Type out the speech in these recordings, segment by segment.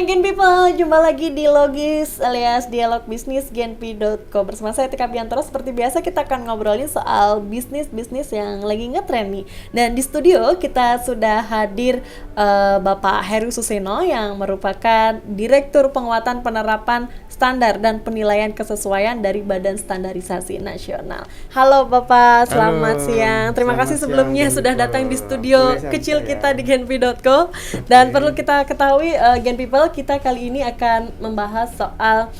Hai Gen People, jumpa lagi di Logis alias Dialog Bisnis Genpi.co. Bersama saya Tika Biantoro. Seperti biasa kita akan ngobrolin soal bisnis-bisnis yang lagi ngetren nih. Dan di studio kita sudah hadir Bapak Heru Suseno yang merupakan Direktur Penguatan Penerapan Standar dan Penilaian Kesesuaian dari Badan Standarisasi Nasional. Halo Bapak, selamat siang. Terima kasih sebelumnya sudah datang di studio kecil kita di Genpi.co. Dan perlu kita ketahui Gen People, kita kali ini akan membahas soal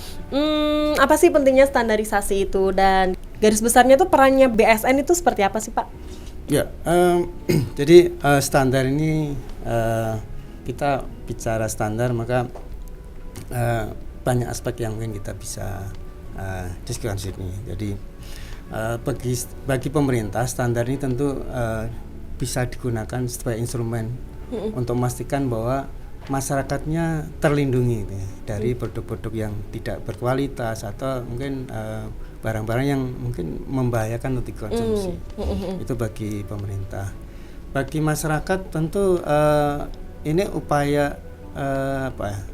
apa sih pentingnya standarisasi itu, dan garis besarnya tuh perannya BSN itu seperti apa sih Pak? Ya, jadi standar ini kita bicara standar maka banyak aspek yang mungkin kita bisa diskusikan sini. Jadi bagi pemerintah standar ini tentu bisa digunakan sebagai instrumen untuk memastikan bahwa masyarakatnya terlindungi gitu ya, dari produk-produk yang tidak berkualitas atau mungkin barang-barang yang mungkin membahayakan untuk dikonsumsi. Itu bagi pemerintah. Bagi masyarakat tentu ini upaya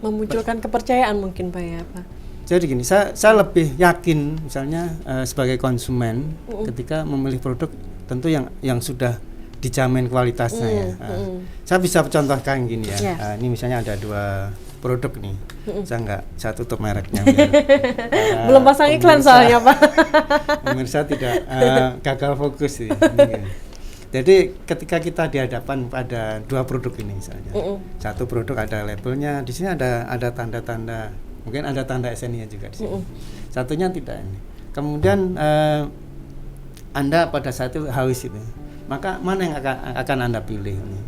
memunculkan kepercayaan mungkin Pak ya Pak. Jadi gini, saya lebih yakin misalnya sebagai konsumen ketika memilih produk tentu yang sudah dijamin kualitasnya ya. Saya bisa contohkan gini ya. Ini misalnya ada dua produk nih. Saya tutup mereknya. Belum pasang iklan soalnya Pak. Pemirsa tidak gagal fokus sih. Jadi ketika kita dihadapan pada dua produk ini misalnya. Satu produk ada labelnya, di sini ada tanda-tanda, mungkin ada tanda SNI juga di sini. Satunya tidak ini. Kemudian Anda pada saat itu haus itu. Maka mana yang akan Anda pilih nih?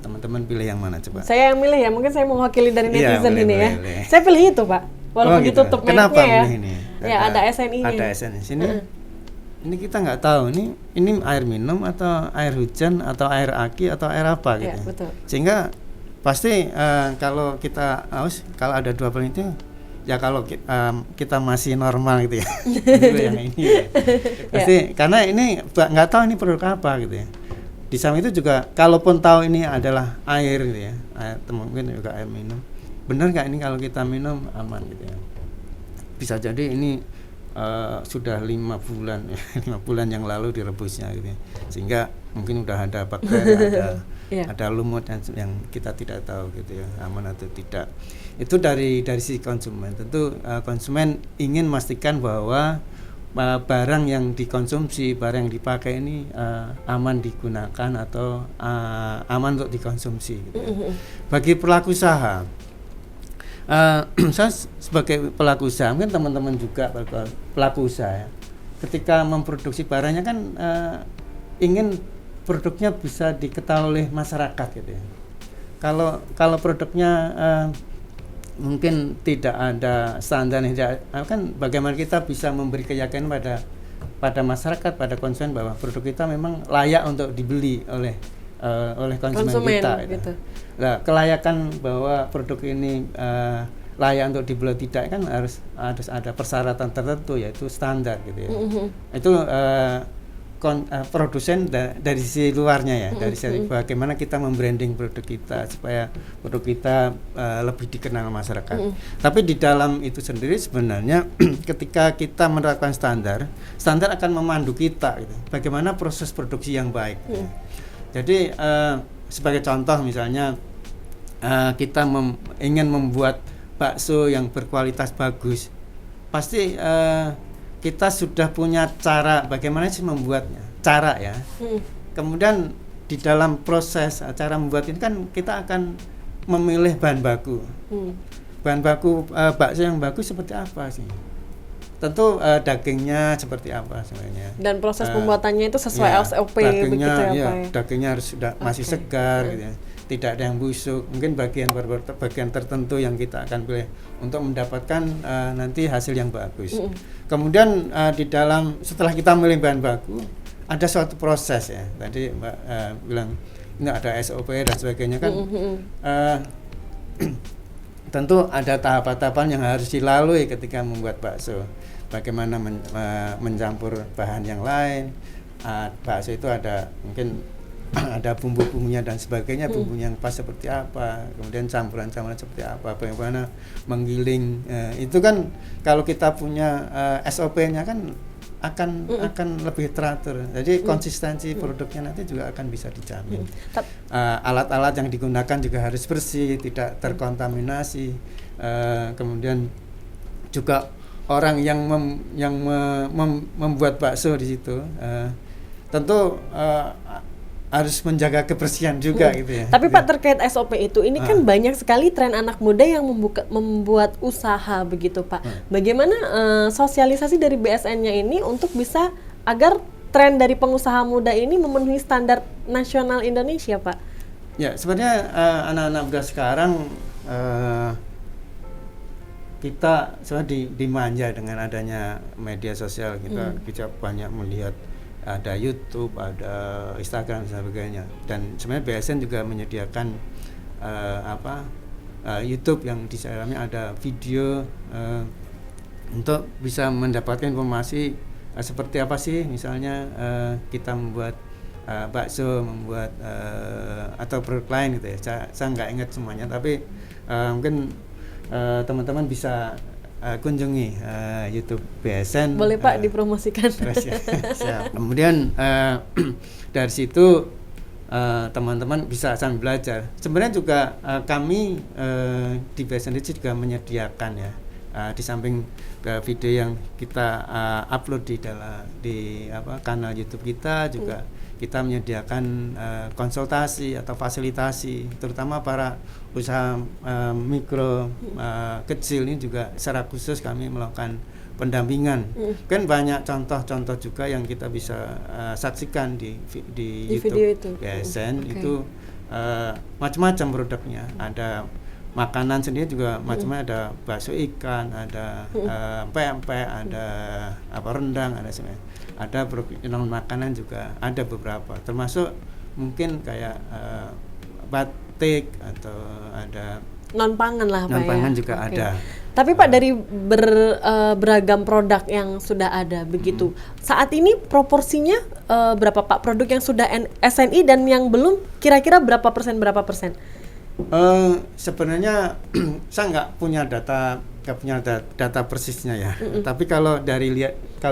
Teman-teman pilih yang mana coba? Saya yang milih ya, mungkin saya mewakili dari netizen ini ya. Boleh. Saya pilih itu Pak, walaupun ditutup mereknya ya. Kenapa pilih ini? Ya ada SNI-nya. Ada SNI. Sini, ini kita nggak tahu ini air minum atau air hujan atau air aki atau air apa gitu. Ya, betul. Sehingga pasti kalau kita haus, kalau ada dua pilihan itu, ya kalau kita masih normal gitu ya, yang ini ya. Pasti karena ini nggak tahu ini produk apa gitu ya. Di samping itu juga kalaupun tahu ini adalah air gitu ya, mungkin juga air minum, benar nggak ini kalau kita minum aman gitu ya. Bisa jadi ini sudah 5 bulan ya, 5 bulan yang lalu direbusnya gitu ya. Sehingga mungkin udah ada bakteri, ada lumut yang kita tidak tahu gitu ya, aman atau tidak. Itu dari sisi konsumen. Tentu konsumen ingin memastikan bahwa barang yang dikonsumsi, barang yang dipakai ini aman digunakan atau aman untuk dikonsumsi gitu ya. Bagi pelaku usaha, saya sebagai pelaku usaha, mungkin teman-teman juga pelaku usaha ya, ketika memproduksi barangnya kan ingin produknya bisa diketahui oleh masyarakat gitu ya. Kalau produknya mungkin tidak ada standar, kan bagaimana kita bisa memberi keyakinan pada masyarakat, pada konsumen bahwa produk kita memang layak untuk dibeli oleh konsumen kita gitu. Nah, kelayakan bahwa produk ini layak untuk dibeli tidak kan harus ada persyaratan tertentu, yaitu standar gitu ya. Itu produsen dari sisi luarnya ya, dari sisi bagaimana kita membranding produk kita supaya produk kita lebih dikenal masyarakat. Tapi di dalam itu sendiri sebenarnya ketika kita menerapkan standar akan memandu kita gitu, bagaimana proses produksi yang baik. Jadi sebagai contoh misalnya kita ingin membuat bakso yang berkualitas bagus, pasti kita sudah punya cara bagaimana sih membuatnya, cara ya. Kemudian di dalam proses cara membuat ini kan kita akan memilih bahan baku. Bahan baku bakso yang bagus seperti apa sih? Tentu dagingnya seperti apa sebenarnya. Dan proses pembuatannya itu sesuai SOP begitu ya Pak ya? Dagingnya harus sudah masih segar gitu ya. Tidak ada yang busuk, mungkin bagian tertentu yang kita akan pilih untuk mendapatkan nanti hasil yang bagus. Kemudian di dalam setelah kita memilih bahan baku ada suatu proses ya. Tadi Mbak bilang ini ada SOP dan sebagainya kan. Tentu ada tahapan-tahapan yang harus dilalui ketika membuat bakso. Bagaimana mencampur bahan yang lain. Bakso itu ada mungkin ada bumbu-bumbunya dan sebagainya, bumbu yang pas seperti apa, kemudian campuran-campuran seperti apa, bagaimana menggiling, itu kan kalau kita punya SOP-nya kan akan lebih teratur. Jadi konsistensi produknya nanti juga akan bisa dijamin. Alat-alat yang digunakan juga harus bersih, tidak terkontaminasi. Kemudian juga orang yang membuat bakso di situ tentu harus menjaga kebersihan juga gitu ya. Tapi Pak, terkait SOP itu, ini kan banyak sekali tren anak muda yang membuat usaha begitu Pak. Bagaimana sosialisasi dari BSN-nya ini untuk bisa agar tren dari pengusaha muda ini memenuhi standar nasional Indonesia Pak? Ya, sebenarnya anak-anak muda sekarang kita sebenarnya dimanja dengan adanya media sosial. Kita bisa banyak melihat, ada YouTube, ada Instagram dan sebagainya. Dan sebenarnya BSN juga menyediakan YouTube yang di dalamnya ada video untuk bisa mendapatkan informasi seperti apa sih misalnya kita membuat bakso, membuat atau produk lain gitu ya. Saya nggak ingat semuanya, tapi mungkin teman-teman bisa kunjungi YouTube BSN. Boleh Pak dipromosikan. Siap. Kemudian dari situ teman-teman bisa sambil belajar. Sebenarnya juga kami di BSN juga menyediakan ya, di samping video yang kita upload di kanal YouTube kita, juga kita menyediakan konsultasi atau fasilitasi, terutama para usaha mikro kecil ini juga secara khusus kami melakukan pendampingan. Kan banyak contoh-contoh juga yang kita bisa saksikan di YouTube itu. BSN. Itu macam-macam produknya. Ada makanan sendiri juga macam-macam, ada bakso ikan, ada pempek, ada rendang, ada semuanya. Ada non makanan juga ada beberapa, termasuk mungkin kayak batik atau ada non pangan lah Pak. Non pangan juga ada. Tapi Pak, dari beragam produk yang sudah ada begitu, saat ini proporsinya berapa Pak produk yang sudah SNI dan yang belum, kira-kira berapa persen? Sebenarnya saya nggak punya data persisnya ya. Tapi kalau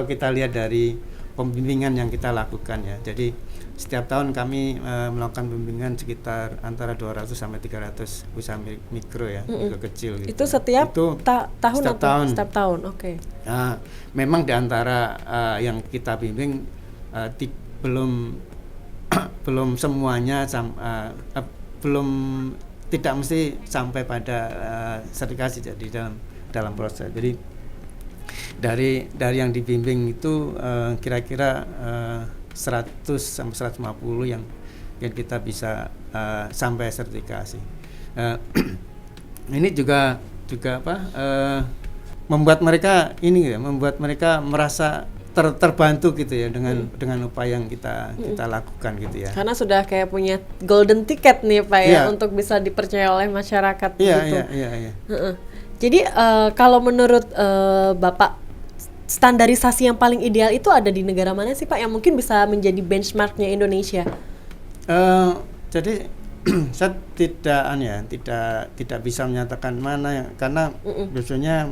kita lihat dari pembimbingan yang kita lakukan ya. Jadi setiap tahun kami melakukan pembimbingan sekitar antara 200 sampai 300 usaha mikro ya, mikro kecil gitu. Itu setiap tahun setiap atau tahun. setiap tahun? Oke. Nah, memang di antara yang kita bimbing belum semuanya tidak mesti sampai pada sertifikasi jadi dalam proses. Jadi dari yang dibimbing itu kira-kira 100 sampai 150 yang kita bisa sampai sertifikasi. Ini juga membuat mereka merasa terbantu gitu ya dengan upaya yang kita lakukan gitu ya. Karena sudah kayak punya golden ticket nih Pak ya, untuk bisa dipercaya oleh masyarakat gitu. Iya. Jadi kalau menurut Bapak, standarisasi yang paling ideal itu ada di negara mana sih Pak yang mungkin bisa menjadi benchmarknya Indonesia? Jadi saya tidak bisa menyatakan mana karena biasanya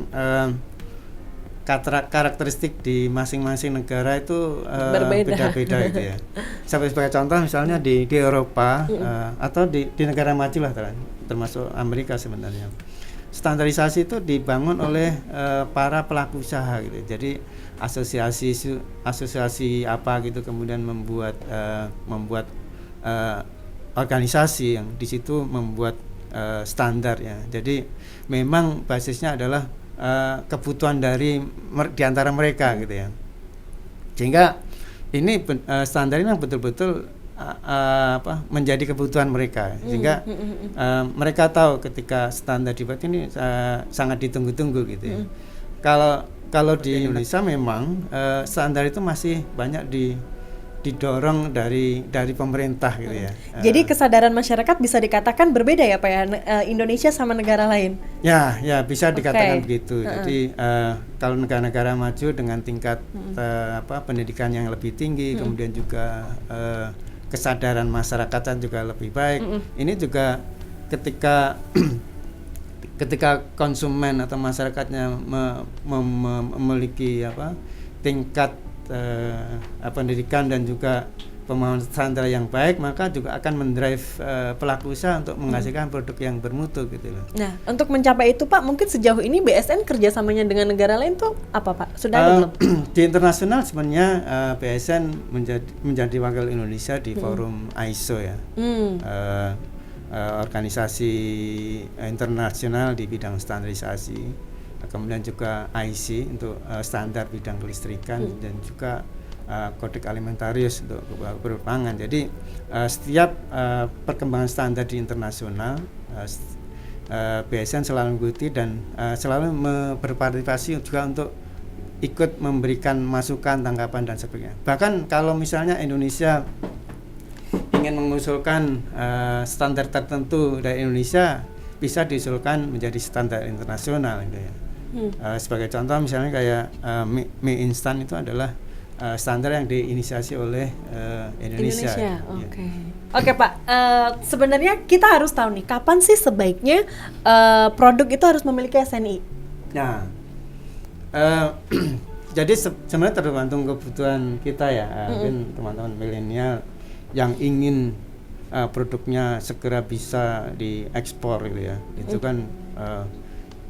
karakteristik di masing-masing negara itu beda-beda gitu ya. Sebagai contoh misalnya di Eropa atau di negara maju lah, termasuk Amerika sebenarnya. Standarisasi itu dibangun oleh para pelaku usaha gitu. Jadi asosiasi apa gitu kemudian membuat organisasi yang di situ membuat standar ya. Jadi memang basisnya adalah kebutuhan di antara mereka gitu ya. Sehingga ini standar ini betul-betul menjadi kebutuhan mereka, sehingga mereka tahu ketika standar dibuat ini sangat ditunggu-tunggu gitu ya. Kalau di Indonesia memang standar itu masih banyak didorong dari pemerintah gitu ya. Jadi kesadaran masyarakat bisa dikatakan berbeda ya Pak ya, Indonesia sama negara lain? Ya bisa dikatakan begitu. Jadi kalau negara-negara maju dengan tingkat pendidikan yang lebih tinggi, kemudian juga kesadaran masyarakat juga lebih baik. Ini juga ketika ketika konsumen atau masyarakatnya memiliki tingkat pendidikan dan juga pemahaman standar yang baik, maka juga akan mendrive pelaku usaha untuk menghasilkan produk yang bermutu gitu loh. Nah, untuk mencapai itu Pak, mungkin sejauh ini BSN kerjasamanya dengan negara lain tuh apa Pak? Sudah ada belum? Di internasional sebenarnya BSN menjadi wakil Indonesia di forum ISO ya, organisasi internasional di bidang standarisasi, kemudian juga IC untuk standar bidang kelistrikan dan juga kodeks alimentarius untuk berpangan. Jadi setiap perkembangan standar di internasional BSN selalu mengikuti dan selalu berpartisipasi juga untuk ikut memberikan masukan, tanggapan dan sebagainya. Bahkan kalau misalnya Indonesia ingin mengusulkan standar tertentu dari Indonesia, bisa diusulkan menjadi standar internasional gitu ya. Sebagai contoh misalnya kayak mie instan itu adalah standar yang diinisiasi oleh Indonesia. Oke Pak, sebenarnya kita harus tahu nih kapan sih sebaiknya produk itu harus memiliki SNI? Nah, jadi sebenarnya tergantung kebutuhan kita ya. Mungkin teman-teman milenial yang ingin produknya segera bisa diekspor gitu ya. Itu kan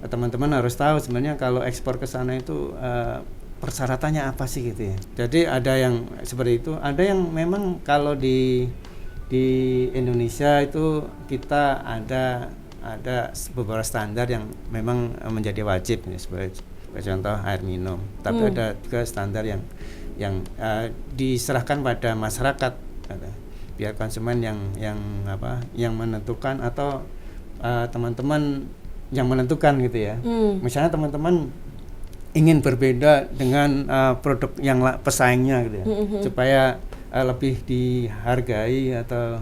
teman-teman harus tahu sebenarnya kalau ekspor ke sana itu persyaratannya apa sih gitu ya. Jadi ada yang seperti itu, ada yang memang kalau di Indonesia itu kita ada beberapa standar yang memang menjadi wajib ya, sebagai contoh air minum. Tapi ada juga standar yang diserahkan pada masyarakat, biar konsumen yang menentukan atau teman-teman yang menentukan gitu ya. Misalnya teman-teman ingin berbeda dengan produk yang pesaingnya gitu ya, supaya lebih dihargai atau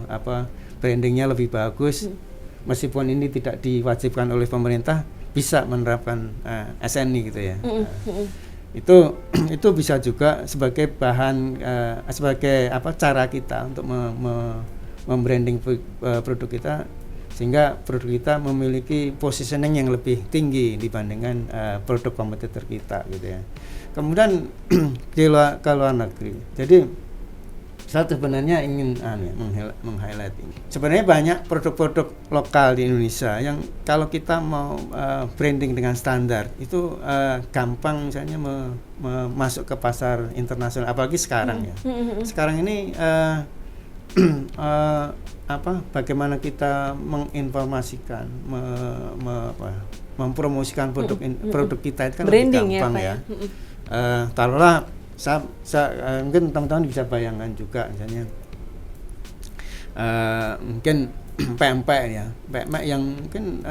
brandingnya lebih bagus, meskipun ini tidak diwajibkan oleh pemerintah, bisa menerapkan SNI gitu ya. Itu bisa juga sebagai bahan sebagai cara kita untuk membranding produk kita, sehingga produk kita memiliki positioning yang lebih tinggi dibandingkan produk kompetitor kita gitu ya. Kemudian ke luar negeri. Jadi saya sebenarnya ingin meng-highlight ini. Sebenarnya banyak produk-produk lokal di Indonesia yang kalau kita mau branding dengan standar itu gampang misalnya masuk ke pasar internasional, apalagi sekarang ya. Sekarang ini bagaimana kita menginformasikan, mempromosikan produk kita itu kan branding lebih gampang ya. Taruhlah mungkin teman-teman bisa bayangkan juga misalnya mungkin pempek ya, pempek yang mungkin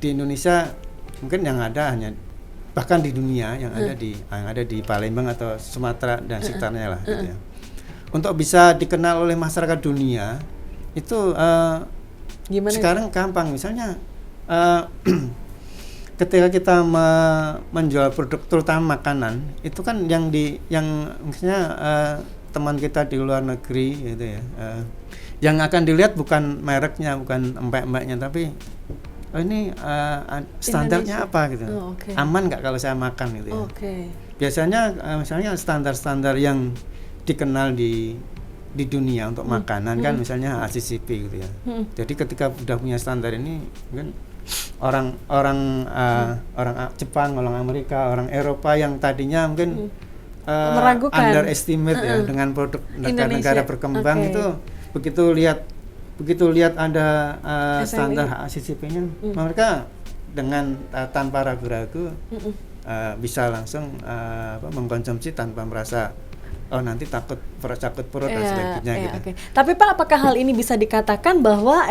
di Indonesia mungkin yang ada hanya, bahkan di dunia yang ada di Palembang atau Sumatera dan sekitarnya lah gitu ya. Untuk bisa dikenal oleh masyarakat dunia itu sekarang gampang. Misalnya ketika kita menjual produk terutama makanan, itu kan yang misalnya teman kita di luar negeri gitu ya, yang akan dilihat bukan mereknya, bukan empek-empeknya, tapi ini standarnya Indonesia apa gitu. Aman nggak kalau saya makan gitu ya. Biasanya misalnya standar-standar yang dikenal di dunia untuk makanan kan misalnya HACCP gitu ya. Jadi ketika sudah punya standar ini, mungkin orang Jepang, orang Amerika, orang Eropa yang tadinya mungkin underestimate ya dengan produk negara-negara berkembang itu, begitu lihat ada standar HACCP-nya, mereka dengan tanpa ragu-ragu bisa langsung mengkonsumsi tanpa merasa nanti takut perut dan sebagainya gitu. Tapi Pak, apakah hal ini bisa dikatakan bahwa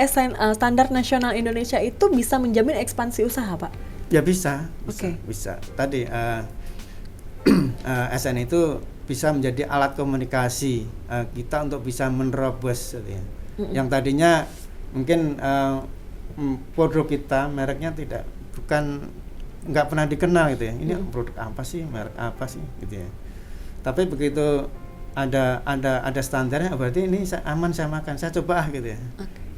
standar nasional Indonesia itu bisa menjamin ekspansi usaha, Pak? Ya bisa. Tadi SN itu bisa menjadi alat komunikasi kita untuk bisa menerobos gitu ya. Yang tadinya mungkin produk kita mereknya nggak pernah dikenal gitu ya. Ini produk apa sih, merek apa sih gitu ya. Tapi begitu ada standarnya, berarti ini aman saya makan, saya coba gitu ya.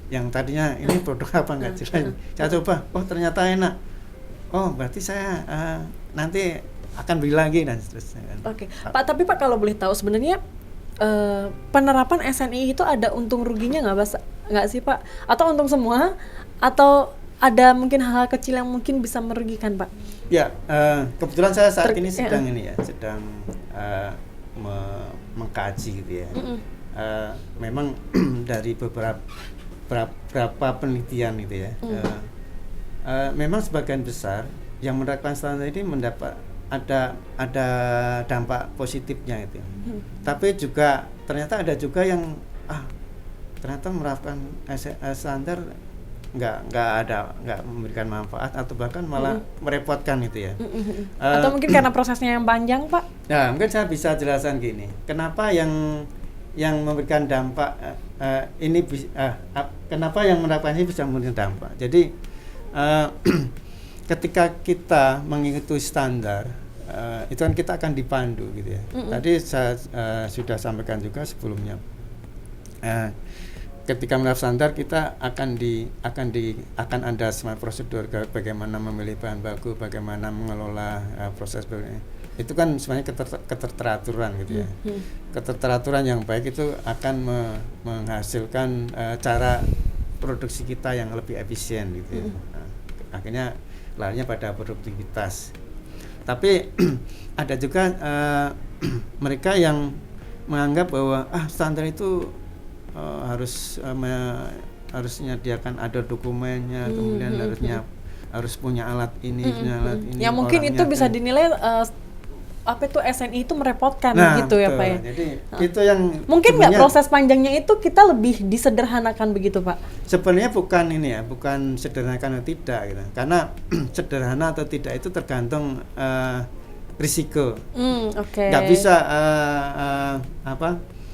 Yang tadinya ini produk apa nggak jelas, saya coba, oh ternyata enak, oh berarti saya nanti akan beli lagi dan seterusnya kan. Oke. Pak, tapi Pak kalau boleh tahu sebenarnya penerapan SNI itu ada untung ruginya nggak sih Pak? Atau untung semua? Atau ada mungkin hal-hal kecil yang mungkin bisa merugikan Pak? Ya, kebetulan saya saat ini sedang mengkaji gitu ya. Memang dari beberapa penelitian gitu ya, memang sebagian besar yang menerapkan standar ini mendapat ada dampak positifnya gitu. Tapi juga ternyata ada juga yang ternyata menerapkan standar nggak memberikan manfaat atau bahkan malah merepotkan gitu ya. Atau mungkin karena prosesnya yang panjang Pak? Nah, mungkin saya bisa jelaskan gini. Kenapa yang memberikan dampak kenapa yang menerapkan ini bisa memberikan dampak? Jadi ketika kita mengikuti standar, itu kan kita akan dipandu gitu ya. Tadi saya sudah sampaikan juga sebelumnya. Ketika menerapkan standar, kita akan ada semua prosedur bagaimana memilih bahan baku, bagaimana mengelola proses itu kan sebenarnya keterteraturan gitu ya. Keterteraturan yang baik itu akan menghasilkan cara produksi kita yang lebih efisien gitu ya. Akhirnya larinya pada produktivitas. Tapi ada juga mereka yang menganggap bahwa standar itu harus menyediakan ada dokumennya, kemudian harus punya alat ini, punya alat ini. Yang mungkin itu bisa dinilai SNI itu merepotkan gitu ya Pak ya. Jadi itu yang mungkin nggak proses panjangnya itu kita lebih disederhanakan begitu Pak? Sebenarnya bukan sederhanakan atau tidak gitu. Karena sederhana atau tidak itu tergantung risiko. Nggak bisa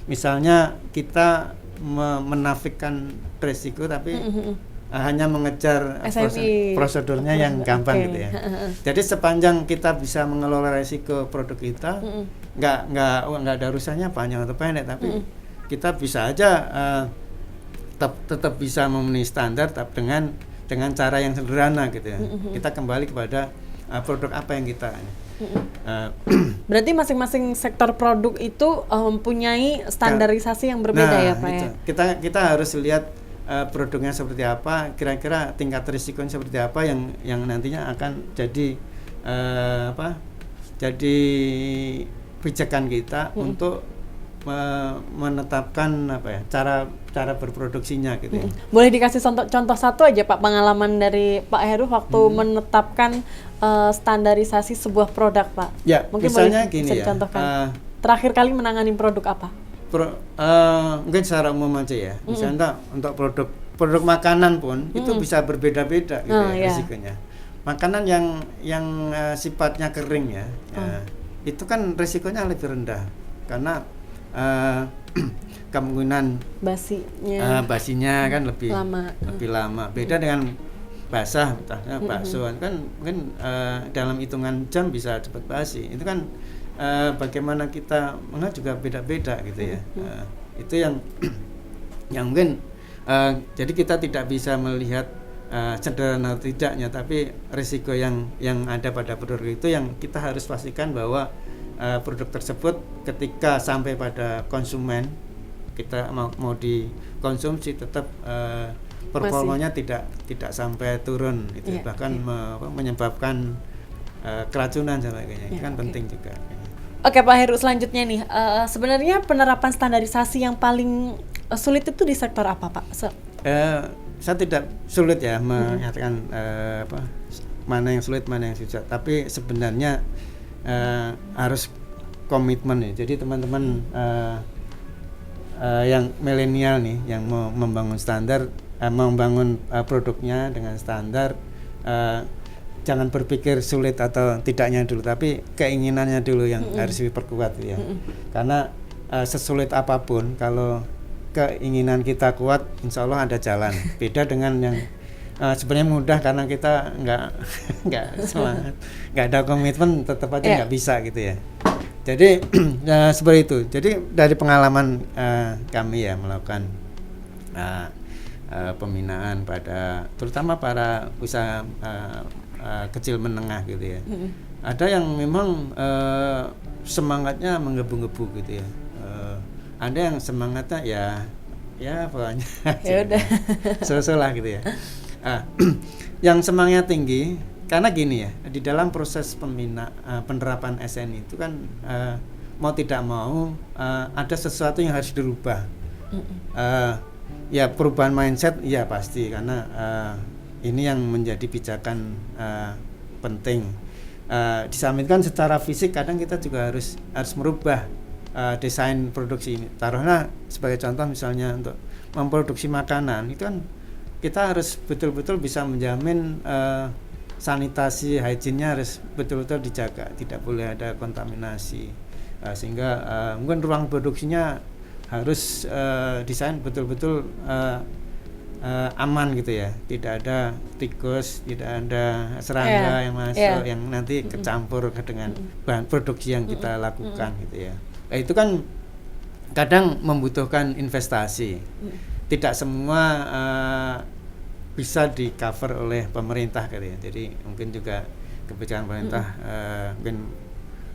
misalnya kita menafikan risiko tapi hanya mengejar prosedurnya yang gampang gitu ya. Jadi sepanjang kita bisa mengelola resiko produk kita, nggak ada urusannya panjang atau pendek, tapi kita bisa aja tetap bisa memenuhi standar dengan cara yang sederhana gitu ya. Kita kembali kepada produk apa yang kita berarti masing-masing sektor produk itu mempunyai standarisasi yang berbeda ya Pak itu. ya. Kita harus lihat produknya seperti apa, kira-kira tingkat risikonya seperti apa yang nantinya akan jadi jadi pijakan kita untuk menetapkan cara berproduksinya gitu ya. Boleh dikasih contoh satu aja Pak, pengalaman dari Pak Heru waktu menetapkan standarisasi sebuah produk Pak? Ya, mungkin misalnya boleh gini bisa dicontohkan. Terakhir kali menangani produk apa? Mungkin secara umum aja ya. Misalnya untuk produk makanan pun itu bisa berbeda-beda gitu ya risikonya. Makanan yang sifatnya kering ya, itu kan risikonya lebih rendah karena kemungkinan basinya kan lebih lama. Beda dengan basah, misalnya bakso kan mungkin dalam hitungan jam bisa cepat basi. Itu kan bagaimana kita mengenal juga beda-beda gitu ya. Itu yang mungkin jadi kita tidak bisa melihat sederhana atau tidaknya, tapi risiko yang ada pada produk itu yang kita harus pastikan bahwa produk tersebut ketika sampai pada konsumen, kita mau dikonsumsi tetap performanya tidak sampai turun gitu, bahkan menyebabkan keracunan sama kayaknya. Itu kan penting juga. Oke Pak Heru, selanjutnya nih, sebenarnya penerapan standarisasi yang paling sulit itu di sektor apa Pak? Saya tidak sulit ya menyatakan mana yang sulit, mana yang susah, tapi sebenarnya harus komitmen ya. Jadi teman-teman yang milenial nih yang mau membangun standar, membangun produknya dengan standar, jangan berpikir sulit atau tidaknya dulu, tapi keinginannya dulu yang harus diperkuat ya. Karena sesulit apapun, kalau keinginan kita kuat, insya Allah ada jalan. Beda dengan yang sebenarnya mudah karena kita nggak semangat, nggak ada komitmen, tetap aja nggak bisa gitu ya. Jadi seperti itu. Jadi dari pengalaman kami ya melakukan pembinaan pada terutama para usaha kecil menengah gitu ya. Ada yang memang semangatnya menggebu-gebu gitu ya. Ada yang semangatnya ya pokoknya Ya udah. so-so lah gitu ya. Yang semangatnya tinggi karena gini ya, di dalam proses penerapan SNI itu kan mau tidak mau ada sesuatu yang harus dirubah. Ya perubahan mindset ya pasti karena ini yang menjadi pijakan penting. Disampaikan secara fisik kadang kita juga harus merubah desain produksi ini. Taruhlah sebagai contoh misalnya untuk memproduksi makanan itu kan kita harus betul-betul bisa menjamin sanitasi, hygiene-nya harus betul-betul dijaga, tidak boleh ada kontaminasi, sehingga mungkin ruang produksinya harus desain betul-betul aman gitu ya, tidak ada tikus, tidak ada serangga yang masuk, yang nanti kecampur dengan bahan produksi yang kita lakukan gitu ya. Itu kan kadang membutuhkan investasi, tidak semua bisa di cover oleh pemerintah gitu ya. Jadi mungkin juga kebijakan pemerintah mungkin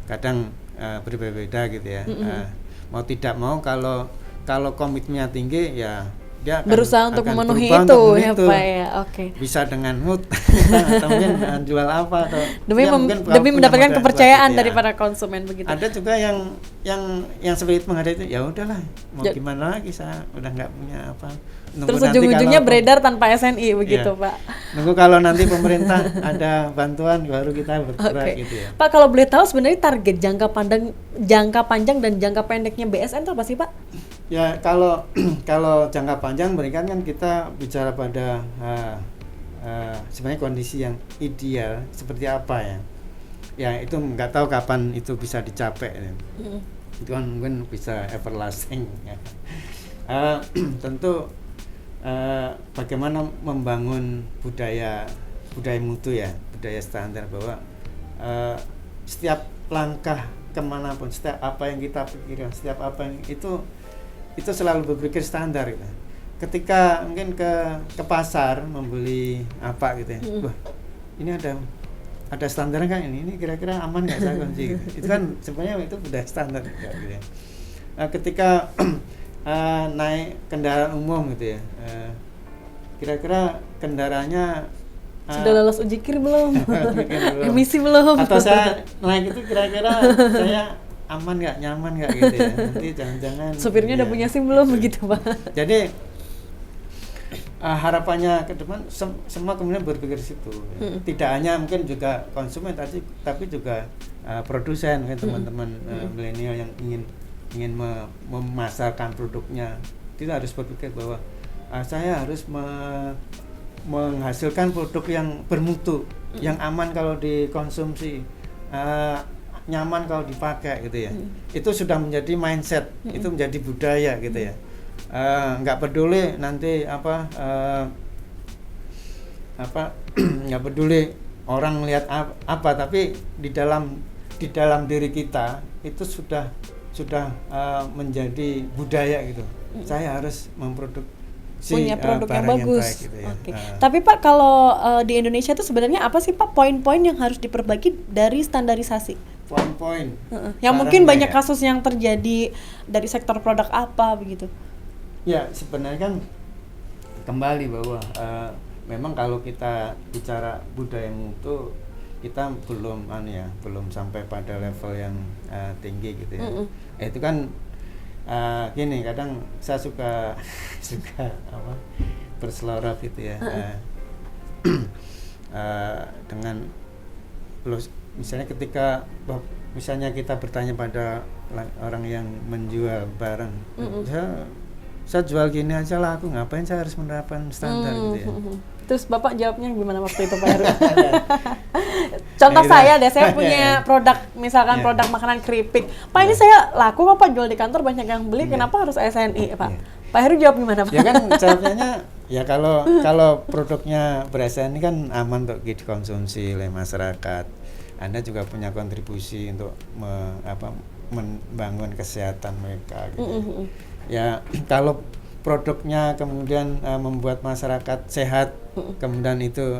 kadang berbeda-beda gitu ya. Mau tidak mau kalau komitmennya tinggi ya dia berusaha untuk memenuhi itu ya Pak ya. Oke. Bisa dengan mood atau mungkin jual apa atau demi mendapatkan kepercayaan dari para konsumen begitu. Ada juga yang seperti itu menghadapi itu ya udahlah mau gimana lagi, saya udah nggak punya apa. Terus ujung-ujungnya beredar tanpa SNI begitu ya. Pak. Nunggu kalau nanti pemerintah ada bantuan baru kita bergerak gitu ya. Pak, kalau boleh tahu sebenarnya target jangka panjang dan jangka pendeknya BSN itu apa sih Pak? Ya kalau jangka panjang berikan kan kita bicara pada sebenarnya kondisi yang ideal seperti apa ya. Ya itu nggak tahu kapan itu bisa dicapai ya. Itu kan mungkin bisa everlasting ya. Tentu bagaimana membangun budaya mutu ya, budaya standar bahwa setiap langkah kemanapun, setiap apa yang kita pikirkan, setiap apa yang itu selalu berpikir standar gitu. Ketika mungkin ke pasar membeli apa gitu ya, wah ini ada standarnya kan, ini kira-kira aman nggak saya konsumsi gitu. Itu kan sebenarnya itu budaya standar gitu ya. Ketika naik kendaraan umum gitu ya, kira-kira kendaraannya sudah lolos uji kir belum? Emisi belum? Atau saya naik itu kira-kira saya aman nggak, nyaman nggak gitu ya, nanti jangan-jangan supirnya udah punya SIM belum begitu Pak? Jadi harapannya ke depan semua kemudian berpikir situ ya. Tidak hanya mungkin juga konsumen tapi juga produsen mungkin teman-teman milenial yang ingin memasarkan produknya, kita harus berpikir bahwa saya harus menghasilkan produk yang bermutu, yang aman kalau dikonsumsi, nyaman kalau dipakai gitu ya. Itu sudah menjadi mindset, itu menjadi budaya gitu ya. Nggak peduli nanti nggak peduli orang melihat apa, tapi di dalam diri kita itu sudah menjadi budaya gitu. Saya harus punya produk yang bagus. Baik, gitu ya. Okay. Tapi Pak, kalau di Indonesia itu sebenarnya apa sih Pak poin-poin yang harus diperbaiki dari standarisasi? Poin-poin. Yang mungkin banyak kasus yang terjadi dari sektor produk apa begitu? Ya sebenarnya kan kembali bahwa memang kalau kita bicara budaya mutu, kita belum sampai pada level yang tinggi gitu ya. Itu kan gini, kadang saya suka berseloroh gitu ya. Dengan misalnya ketika misalnya kita bertanya pada orang yang menjual barang, saya jual gini aja lah, aku ngapain saya harus menerapkan standar gitu ya. Terus Bapak jawabnya gimana waktu itu Pak Heru? Contoh saya deh, saya punya produk, misalkan produk makanan keripik. Pak ini saya laku kok Pak, jual di kantor banyak yang beli, kenapa harus SNI Pak? Pak Heru jawab gimana Pak? Ya kan jawabnya ya kalau produknya ber-SNI kan aman untuk dikonsumsi oleh masyarakat. Anda juga punya kontribusi untuk membangun kesehatan mereka gitu. Ya kalau produknya kemudian membuat masyarakat sehat, kemudian itu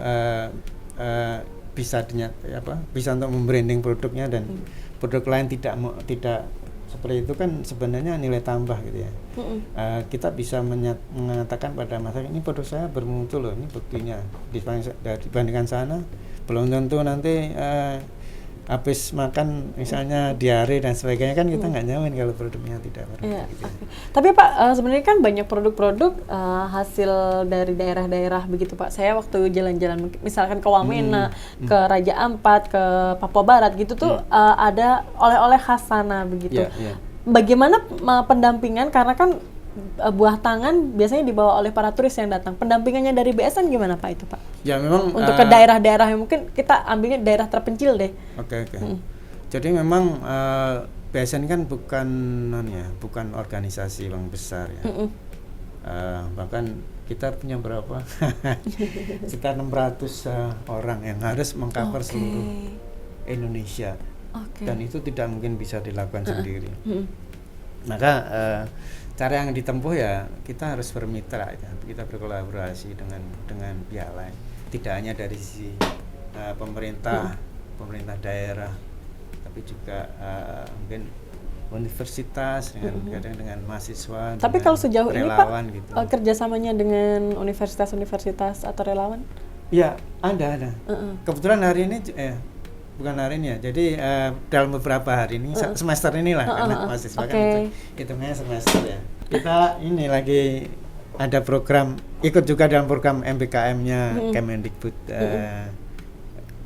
bisa bisa untuk membranding produknya dan produk lain tidak seperti itu kan sebenarnya nilai tambah gitu ya. Kita bisa mengatakan pada masyarakat ini produk saya bermutu loh, ini buktinya. Dibandingkan sana belum tentu nanti habis makan misalnya diare dan sebagainya kan kita nggak nyaman kalau produknya tidak Iya, gitu. okay. Tapi Pak, sebenarnya kan banyak produk-produk hasil dari daerah-daerah begitu Pak. Saya waktu jalan-jalan misalkan ke Wamena, ke Raja Ampat, ke Papua Barat gitu tuh ada oleh-oleh khas sana begitu. Bagaimana pendampingan, karena kan buah tangan biasanya dibawa oleh para turis yang datang. Pendampingannya dari BSN gimana Pak itu Pak? Ya memang untuk ke daerah-daerah yang mungkin kita ambilnya daerah terpencil deh. Oke. Jadi memang BSN kan bukan organisasi yang besar ya. Bahkan kita punya berapa? Sekitar 600 orang yang harus mengcover seluruh Indonesia. Dan itu tidak mungkin bisa dilakukan sendiri. Maka cara yang ditempuh ya kita harus bermitra ya. Kita berkolaborasi dengan pihak lain. Tidak hanya dari sisi pemerintah daerah, tapi juga mungkin universitas dengan mahasiswa. Tapi kalau sejauh ini Pak, gitu. Kerjasamanya dengan universitas atau relawan? Ya ada. Kebetulan hari ini bukan hari ini ya. Jadi dalam beberapa hari ini semester inilah karena mahasiswa kan hitungnya semester ya. Kita ini lagi ada program, ikut juga dalam program MBKM-nya Kemendikbud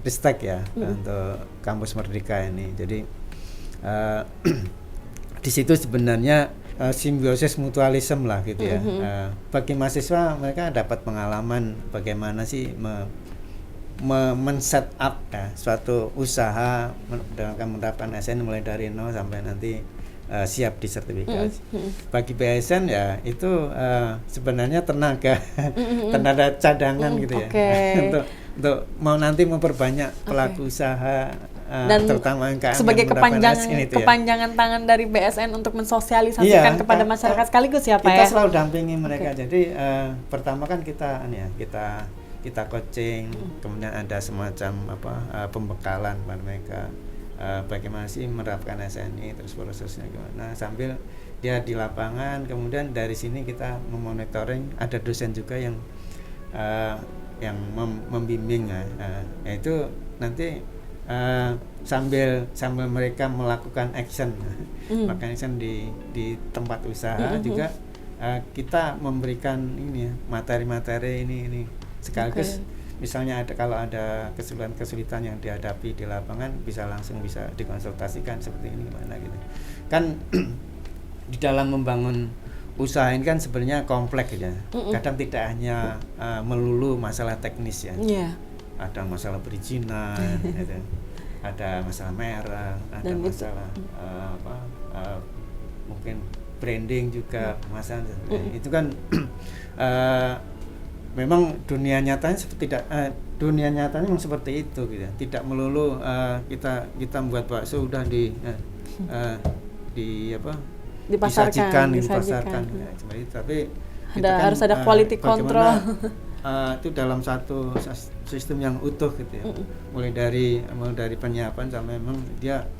Ristek ya, untuk Kampus Merdeka ini. Jadi di situ sebenarnya simbiosis mutualisme lah gitu ya. Bagi mahasiswa mereka dapat pengalaman bagaimana sih men-set up ya suatu usaha dalam mendapatkan SN mulai dari nol sampai nanti siap disertifikasi. Bagi BSN ya itu sebenarnya tenaga cadangan gitu ya. Untuk mau nanti memperbanyak pelaku usaha dan terutama UMKM sebagai kepanjangan tangan dari BSN untuk mensosialisasikan kepada masyarakat sekaligus ya Pak ya. Kita selalu dampingi mereka. Jadi pertama kan kita coaching, kemudian ada semacam pembekalan pada mereka. Bagaimana sih menerapkan SNI, terus prosesnya gimana, sambil dia di lapangan. Kemudian dari sini kita memonitoring, ada dosen juga yang membimbing yaitu nanti sambil mereka melakukan action di tempat usaha juga kita memberikan ini ya, materi-materi ini sekaligus. Misalnya kalau ada kesulitan yang dihadapi di lapangan bisa dikonsultasikan seperti ini gimana gitu. Kan di dalam membangun usaha ini kan sebenarnya kompleks ya. Kadang tidak hanya melulu masalah teknis ya. Ada masalah perizinan, gitu. Ada masalah merek, ada masalah mungkin branding juga masalah. Itu kan memang dunia nyatanya memang seperti itu gitu. Tidak melulu kita membuat bakso udah dipasarkan ya, seperti itu. Tapi harus ada quality control. Itu dalam satu sistem yang utuh gitu ya. Mulai dari penyiapan sampai memang dia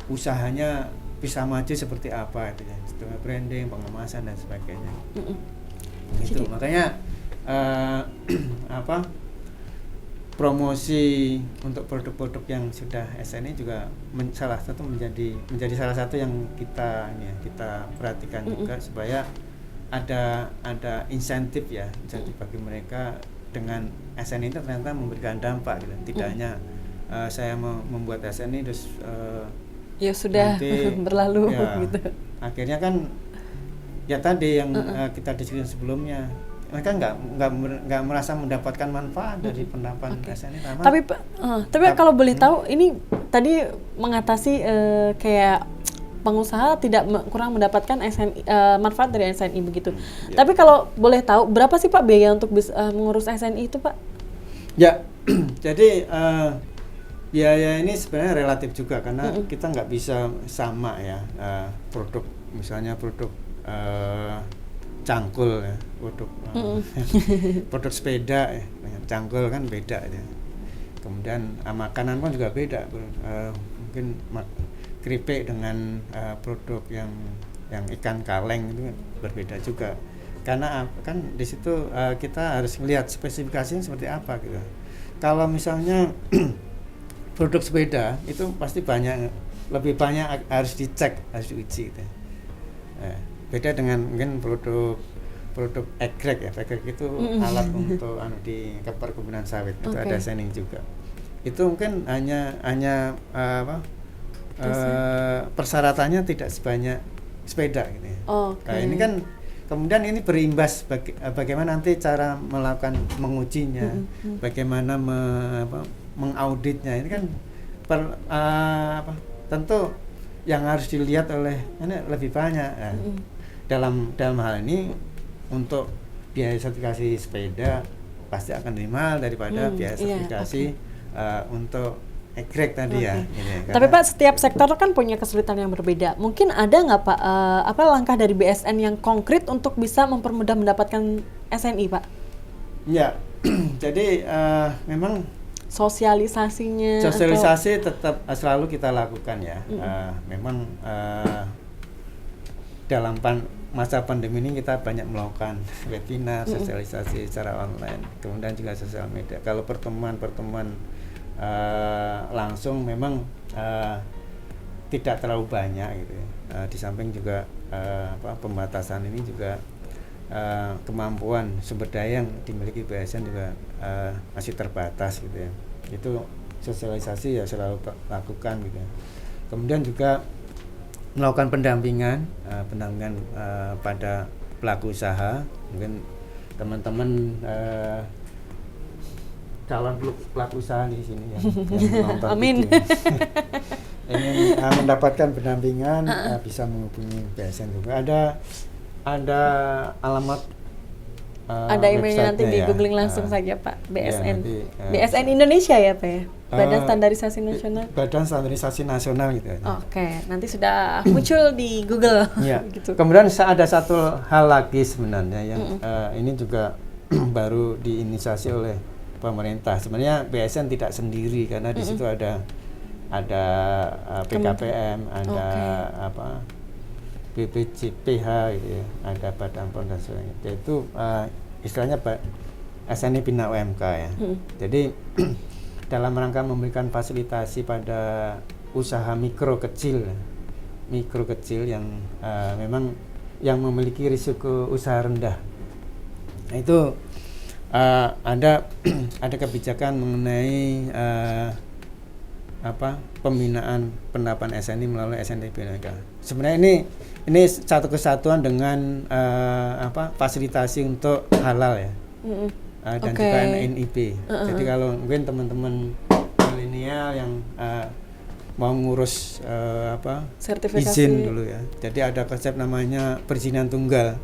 usahanya bisa maju seperti apa gitu ya. Dengan branding, pengemasan dan sebagainya. Itu makanya promosi untuk produk-produk yang sudah SNI juga menjadi salah satu yang kita perhatikan juga supaya ada insentif bagi mereka dengan SNI itu ternyata memberikan dampak gitu. Tidak hanya saya membuat SNI terus ya sudah nanti, berlalu gitu. Akhirnya kan ya tadi yang kita diskusi sebelumnya, mereka nggak merasa mendapatkan manfaat dari penerapan SNI. Tapi kalau boleh tahu, ini tadi mengatasi kayak pengusaha kurang mendapatkan SNI, manfaat dari SNI begitu. Tapi kalau boleh tahu berapa sih Pak biaya untuk mengurus SNI itu Pak? Ya, jadi Biaya ini sebenarnya relatif juga karena kita nggak bisa sama ya, produk misalnya produk cangkul ya, produk produk sepeda ya, cangkul kan beda ya. Kemudian makanan pun juga beda, mungkin keripik dengan produk yang ikan kaleng itu berbeda juga, karena kan di situ kita harus melihat spesifikasinya seperti apa gitu. Kalau misalnya produk sepeda itu pasti lebih banyak harus dicek, harus diuji gitu. Beda dengan mungkin produk egrek ya, egrek itu alat untuk di perkebunan sawit, itu ada sanding juga. Itu mungkin hanya persyaratannya tidak sebanyak sepeda gitu ya. Nah, ini kan kemudian ini berimbas bagaimana nanti cara melakukan mengujinya, bagaimana mengauditnya. Ini kan tentu yang harus dilihat oleh ini lebih banyak. Nah, dalam hal ini untuk biaya sertifikasi sepeda pasti akan lebih mahal daripada biaya sertifikasi untuk egrek tadi ya. Ini, tapi Pak, setiap sektor kan punya kesulitan yang berbeda. Mungkin ada nggak Pak langkah dari BSN yang konkret untuk bisa mempermudah mendapatkan SNI Pak? Ya, jadi memang sosialisasi tetap selalu kita lakukan ya. Memang dalam masa pandemi ini kita banyak melakukan webinar, sosialisasi secara online, kemudian juga sosial media. Kalau pertemuan langsung memang tidak terlalu banyak gitu ya. Di samping juga pembatasan ini juga kemampuan sumber daya yang dimiliki BSN juga masih terbatas gitu ya. Itu sosialisasi ya selalu lakukan gitu ya. Kemudian juga melakukan pendampingan pada pelaku usaha, mungkin teman-teman calon pelaku usaha di sini yang menonton Amin. ingin mendapatkan pendampingan bisa menghubungi BSN juga. Ada alamat, ada emailnya nanti di googling langsung saja Pak, BSN. Ya, BSN Indonesia ya Pak ya? Badan Standarisasi Nasional. Badan Standarisasi Nasional gitu ya. Oke, nanti sudah muncul di Google. Ya. Gitu. Kemudian ada satu hal lagi sebenarnya yang ini juga baru diinisiasi oleh pemerintah. Sebenarnya BSN tidak sendiri karena di situ ada PKPM, ada BPJPH gitu ya, ada Badan PON dan sebagainya. Itu istilahnya SNI Bina UMK ya. Jadi dalam rangka memberikan fasilitasi pada usaha mikro kecil yang memang yang memiliki risiko usaha rendah. Nah, itu ada kebijakan mengenai pembinaan penerapan SNI melalui SNI BNK. Sebenarnya ini satu kesatuan dengan fasilitasi untuk halal ya. Dan juga NIB. Jadi kalau mungkin teman-teman milenial yang mau ngurus izin dulu ya. Jadi ada konsep namanya perizinan tunggal.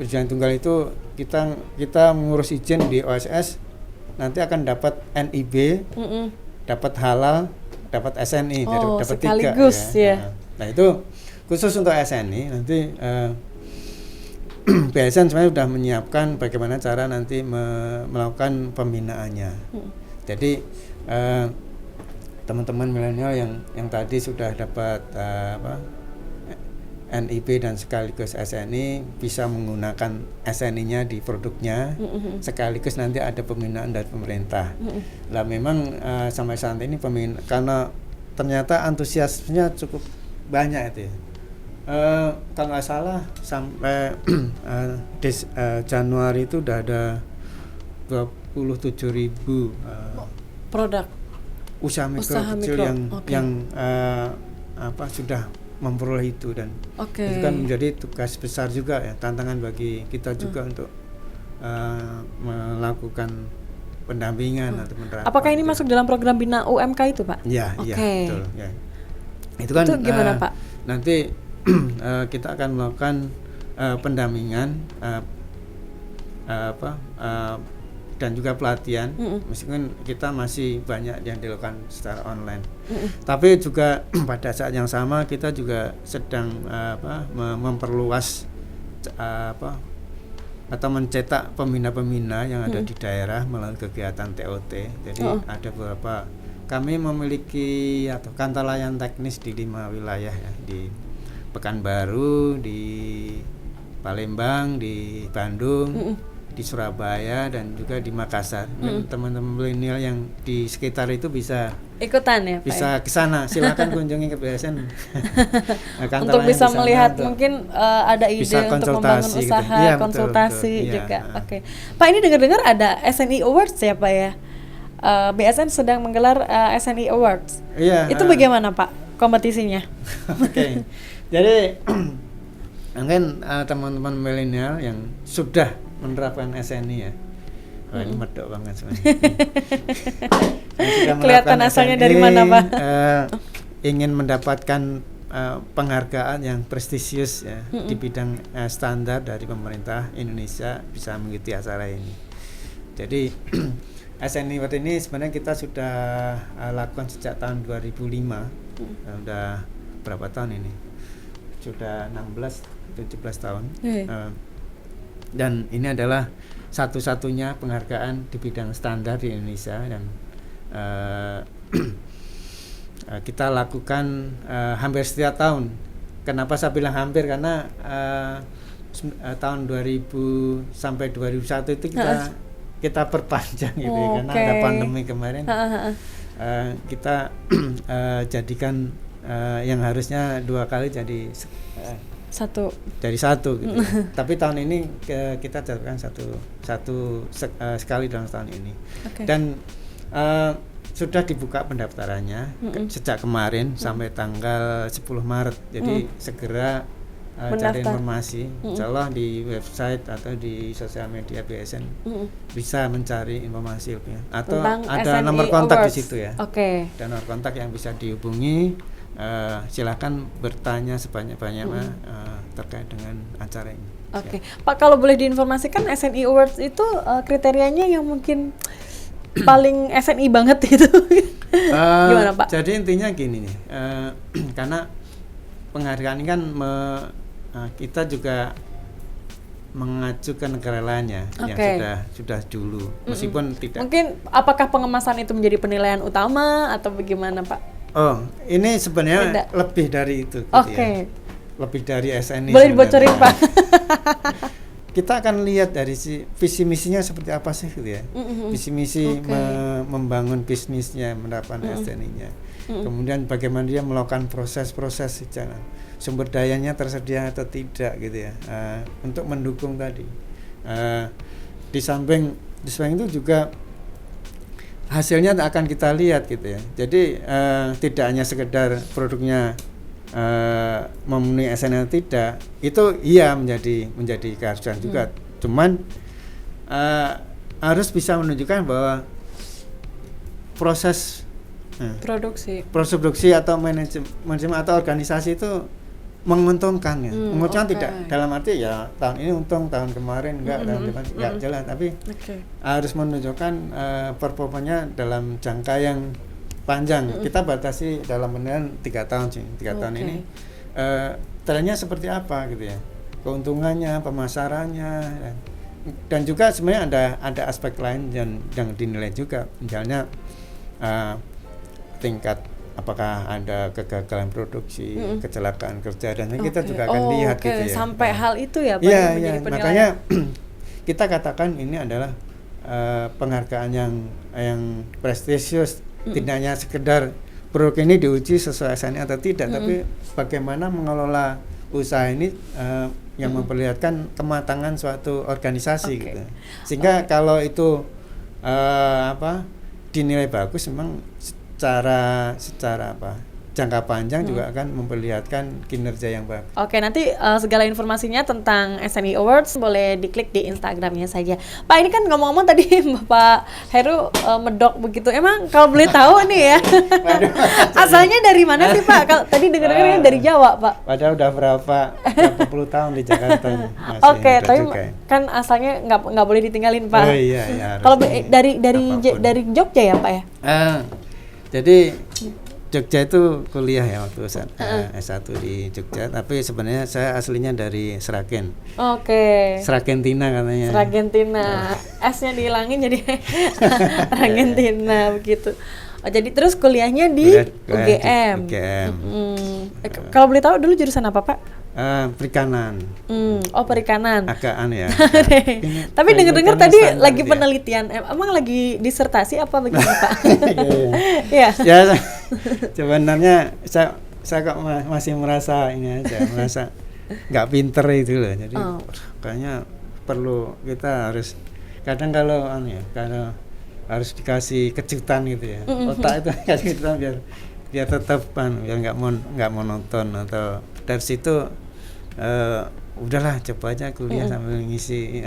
Perizinan tunggal itu kita mengurus izin di OSS, nanti akan dapat NIB, dapat halal, dapat SNI, dapat sekaligus 3 ya. Nah, itu khusus untuk SNI nanti BSN sebenarnya sudah menyiapkan bagaimana cara nanti melakukan pembinaannya. Jadi teman-teman milenial yang tadi sudah dapat NIB dan sekaligus SNI bisa menggunakan SNI-nya di produknya, sekaligus nanti ada pembinaan dari pemerintah. Lah memang sampai saat ini karena ternyata antusiasnya cukup banyak itu ya. Kalau nggak salah sampai Januari itu udah ada 27.000 produk usaha mikro kecil yang sudah memperoleh itu, dan itu kan menjadi tugas besar juga ya, tantangan bagi kita juga untuk melakukan pendampingan atau penerapan. Apakah ini masuk dalam program Bina UMK itu Pak? Iya, betul ya. Itu kan gimana Pak? Nanti kita akan melakukan pendampingan dan juga pelatihan, meskipun kita masih banyak yang dilakukan secara online. Tapi juga pada saat yang sama kita juga sedang memperluas atau mencetak pembina-pembina yang ada di daerah melalui kegiatan TOT. Jadi ada beberapa, kami memiliki atau kantor layanan teknis di 5 wilayah ya, di Pekanbaru, di Palembang, di Bandung, di Surabaya, dan juga di Makassar. Teman-teman milenial yang di sekitar itu bisa ikutan ya, bisa ke sana. Silakan kunjungi ke BSN. Untuk bisa melihat mungkin ada ide untuk membangun gitu. usaha, Ya, konsultasi betul. juga. Oke. Pak, ini dengar-dengar ada SNI Awards ya Pak ya? BSN sedang menggelar SNI Awards. Iya. Itu bagaimana Pak kompetisinya? Oke. Jadi mungkin teman-teman milenial yang sudah menerapkan SNI ya. Wah, ini medok banget sebenarnya. Kelihatan asalnya dari mana Pak? Ingin mendapatkan penghargaan yang prestisius ya, di bidang standar dari pemerintah Indonesia, bisa mengikuti acara ini. Jadi SNI Award ini sebenarnya kita sudah lakukan sejak tahun 2005. Udah berapa tahun ini? Sudah 16-17 tahun. Dan ini adalah satu-satunya penghargaan di bidang standar di Indonesia, dan kita lakukan hampir setiap tahun. Kenapa saya bilang hampir? Karena tahun 2000 sampai 2001 itu kita perpanjang gitu ya, karena ada pandemi kemarin. Kita jadikan yang harusnya 2 kali jadi satu gitu. Tapi tahun ini kita jadikan satu sekali dalam tahun ini. Dan sudah dibuka pendaftarannya sejak kemarin sampai tanggal 10 Maret. Jadi segera cari informasi, insyaallah di website atau di sosial media BSN bisa mencari informasi lebih, atau tentang ada SNI nomor kontak Awards di situ ya. Dan nomor kontak yang bisa dihubungi. Silakan bertanya sebanyak-banyaknya terkait dengan acara ini. Pak, kalau boleh diinformasikan SNI Awards itu kriterianya yang mungkin paling SNI banget itu gimana Pak? Jadi intinya gini nih, karena penghargaan ini kan kita juga mengacu ke negara lainnya yang sudah dulu, meskipun tidak. Mungkin apakah pengemasan itu menjadi penilaian utama atau bagaimana Pak? Ini sebenarnya lebih dari itu gitu ya. Lebih dari SNI. Boleh dibocorin Pak? Kita akan lihat dari visi misinya seperti apa sih gitu ya. Visi misi membangun bisnisnya, menerapkan SNI-nya. Kemudian bagaimana dia melakukan proses-proses jalan, sumber dayanya tersedia atau tidak gitu ya, untuk mendukung tadi. Di samping itu juga hasilnya akan kita lihat gitu ya. Jadi tidak hanya sekedar produknya memenuhi SNI atau tidak, itu iya menjadi keharusan juga. Cuman harus bisa menunjukkan bahwa proses produksi atau manajemen atau organisasi itu menguntungkan ya. Menguntungkan tidak dalam arti ya tahun ini untung, tahun kemarin enggak, tahun depan enggak jalan, tapi harus menunjukkan performanya dalam jangka yang panjang. Kita batasi dalam penilaian 3 tahun sih. 3 tahun ini trennya seperti apa gitu ya. Keuntungannya, pemasarannya, dan juga sebenarnya ada aspek lain yang dinilai juga. Misalnya tingkat apakah ada kegagalan produksi, kecelakaan kerja, dan kita juga akan lihat gitu ya. Sampai hal itu ya Pak. Iya, makanya kita katakan ini adalah penghargaan yang prestisius. Tidak hanya sekedar produk ini diuji sesuai SNI atau tidak, tapi bagaimana mengelola usaha ini yang memperlihatkan kematangan suatu organisasi gitu. Sehingga kalau itu dinilai bagus, memang secara jangka panjang juga akan memperlihatkan kinerja yang bagus. Oke, nanti segala informasinya tentang SNI Awards boleh diklik di Instagramnya saja. Pak, ini kan ngomong-ngomong tadi Bapak Heru medok begitu. Emang kalau boleh tahu nih ya, asalnya dari mana sih Pak? Kalau tadi dengar-dengar dari Jawa Pak. Padahal udah berapa puluh tahun di Jakarta. Oke, tapi kan asalnya nggak boleh ditinggalin Pak. Oh iya. Kalau dari Jogja ya Pak ya? Jadi Jogja itu kuliah ya waktu S1 di Jogja, tapi sebenarnya saya aslinya dari Sragen. Oke. Sragentina katanya. Sragentina. S-nya dihilangin jadi Argentina begitu. Oh, jadi terus kuliahnya di UGM. Kalau boleh tahu dulu jurusan apa Pak? Perikanan. Perikanan. Agak aneh ya. Tapi dengar-dengar tadi lagi penelitian. Emang lagi disertasi apa bagaimana Pak? Iya. Ya, sebenarnya saya kok masih merasa ini aja, merasa nggak pinter itu loh. Jadi kayaknya perlu kita harus kadang kalau harus dikasih kejutan gitu ya. Otak itu kasih kejutan biar tetap biar nggak monoton, atau dari situ udahlah coba aja kuliah sambil ngisi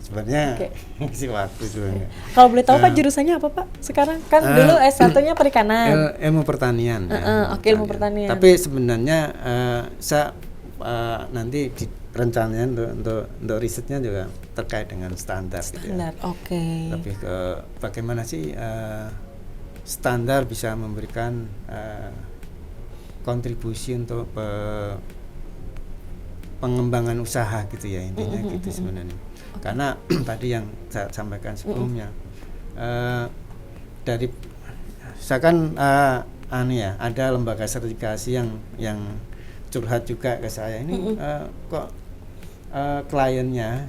sebenarnya ngisi waktu juga. Kalau boleh tahu Pak jurusannya apa Pak sekarang? Kan dulu S1-nya perikanan. Ilmu pertanian. Ilmu pertanian. Tapi sebenarnya saya nanti rencananya untuk risetnya juga terkait dengan standar. Standar, gitu ya. Lebih ke bagaimana sih standar bisa memberikan kontribusi untuk pengembangan usaha gitu ya, intinya gitu sebenarnya. Karena tadi yang saya sampaikan sebelumnya dari saya kan ada lembaga sertifikasi yang curhat juga ke saya ini kok kliennya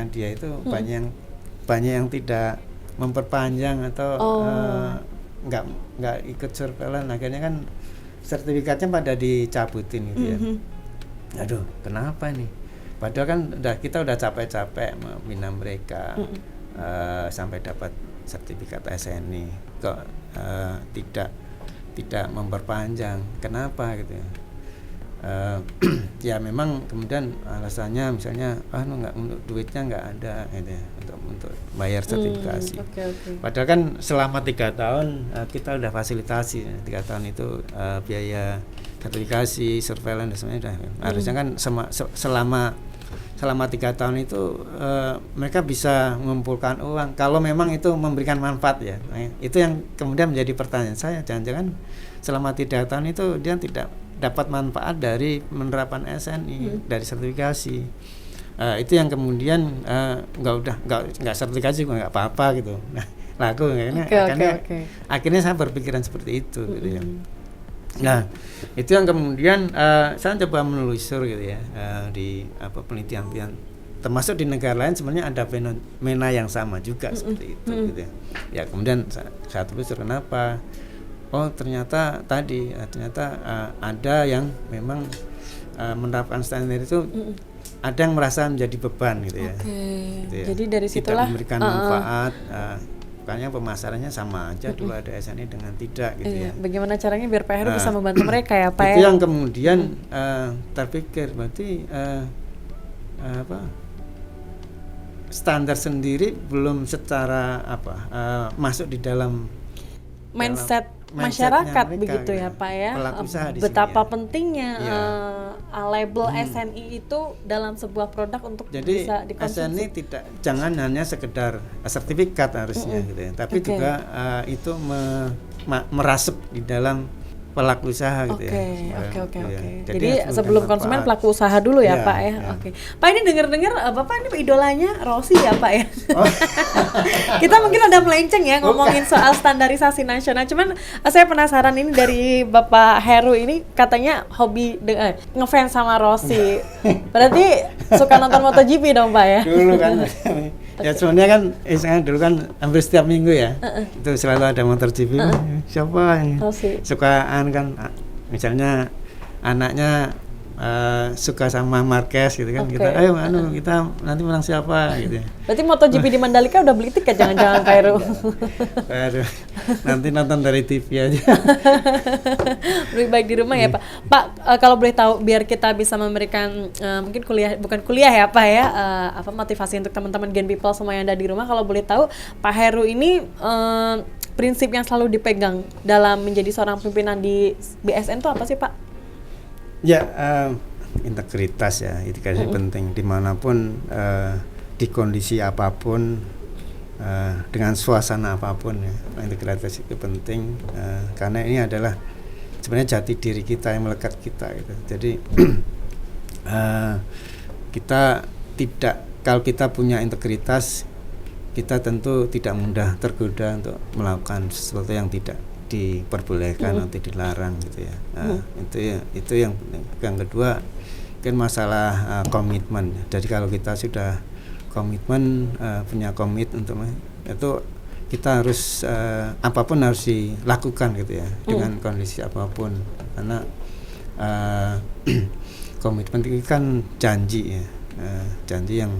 dia itu banyak yang tidak memperpanjang atau nggak ikut surveillance, akhirnya kan sertifikatnya pada dicabutin gitu ya. Aduh, kenapa nih? Padahal kan kita udah capek-capek membina mereka sampai dapat sertifikat SNI, kok tidak memperpanjang. Kenapa gitu ya? Ya memang kemudian alasannya misalnya duitnya nggak ada gitu ya, untuk bayar sertifikasi. Padahal kan selama 3 tahun kita udah fasilitasi 3 tahun itu biaya sertifikasi, surveillance dan semuanya harusnya kan selama 3 tahun itu mereka bisa mengumpulkan uang kalau memang itu memberikan manfaat ya. Itu yang kemudian menjadi pertanyaan saya, jangan-jangan selama 3 tahun itu dia tidak dapat manfaat dari penerapan SNI, dari sertifikasi. Itu yang kemudian nggak sertifikasi juga nggak apa-apa gitu. Nah, laku akhirnya saya berpikiran seperti itu gitu ya. Nah, itu yang kemudian saya coba menelusur gitu ya di penelitian termasuk di negara lain sebenarnya ada fenomena yang sama juga seperti itu gitu ya. Ya kemudian saya telusur kenapa. Oh ternyata ada yang memang menerapkan standar itu ada yang merasa menjadi beban gitu ya. Gitu ya. Jadi dari situlah tidak memberikan manfaat. Makanya pemasarannya sama aja dulu ada SNI dengan tidak gitu ya. Bagaimana caranya biar Pak Heru bisa membantu mereka ya Pak? Itu yang kemudian terpikir berarti standar sendiri belum secara masuk di dalam mindset masyarakat begitu ya Pak ya. Betapa pentingnya label SNI itu dalam sebuah produk untuk jadi bisa dikonsumsi. SNI jangan hanya sekedar sertifikat harusnya gitu ya, tapi juga itu merasuk di dalam pelaku usaha gitu ya. Oke. Jadi sebelum konsumen pelaku usaha dulu ya Pak ya. Oke. Pak ini dengar Bapak ini idolanya Rossi ya Pak ya. Kita mungkin ada melenceng ya ngomongin soal standarisasi nasional. Cuman saya penasaran ini dari Bapak Heru ini katanya hobi ngefans sama Rossi. Berarti suka nonton MotoGP dong Pak ya? Dulu kan. Ya sebenarnya kan dulu kan hampir setiap minggu ya itu selalu ada MotoGP. Siapa yang sukaan kan misalnya anaknya suka sama Marquez gitu kan. Oke. Kita kita nanti menang siapa gitu. Berarti MotoGP di Mandalika udah beli tiket jangan-jangan Pak Heru. Aduh, nanti nonton dari TV aja. Lebih baik di rumah ya Pak. Pak, kalau boleh tahu biar kita bisa memberikan mungkin bukan kuliah ya Pak ya, motivasi untuk teman-teman Gen People semua yang ada di rumah. Kalau boleh tahu Pak Heru ini prinsip yang selalu dipegang dalam menjadi seorang pimpinan di BSN itu apa sih Pak? Ya, integritas ya, itu kan penting dimanapun, di kondisi apapun, dengan suasana apapun ya, integritas itu penting, karena ini adalah sebenarnya jati diri kita yang melekat kita gitu. Jadi kalau kita punya integritas, kita tentu tidak mudah tergoda untuk melakukan sesuatu yang tidak diperbolehkan atau dilarang gitu ya. Itu yang penting. Yang kedua kan masalah komitmen. Jadi kalau kita sudah komitmen, punya komit untuk itu, kita harus apapun harus dilakukan gitu ya, dengan kondisi apapun, karena komitmen itu kan janji ya, janji yang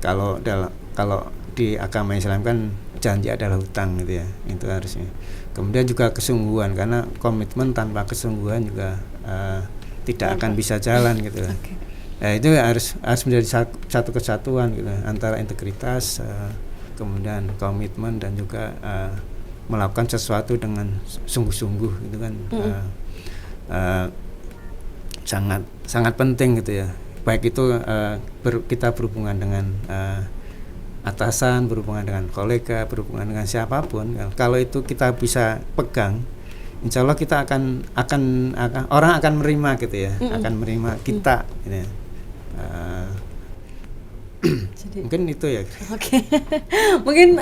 kalau di agama Islam kan janji adalah hutang gitu ya, itu harusnya. Kemudian juga kesungguhan, karena komitmen tanpa kesungguhan juga tidak akan bisa jalan gitu. Okay. Itu harus menjadi satu kesatuan gitu antara integritas, kemudian komitmen, dan juga melakukan sesuatu dengan sungguh-sungguh gitu kan. Sangat penting gitu ya. Baik itu kita berhubungan dengan atasan, berhubungan dengan kolega, berhubungan dengan siapapun. Kalau itu kita bisa pegang, insya Allah kita akan orang akan menerima gitu ya, akan menerima kita. Gitu ya. Jadi, mungkin itu ya. Oke. Mungkin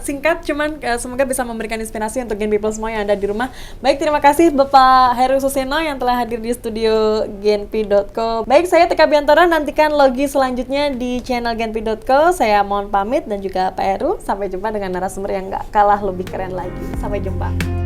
singkat, cuman semoga bisa memberikan inspirasi untuk Gen People semua yang ada di rumah. Baik, terima kasih Bapak Heru Suseno yang telah hadir di studio genpi.co. Baik, saya Tika Biantara, nantikan logi selanjutnya di channel genpi.co. Saya mohon pamit, dan juga Pak Heru, sampai jumpa dengan narasumber yang gak kalah lebih keren lagi. Sampai jumpa.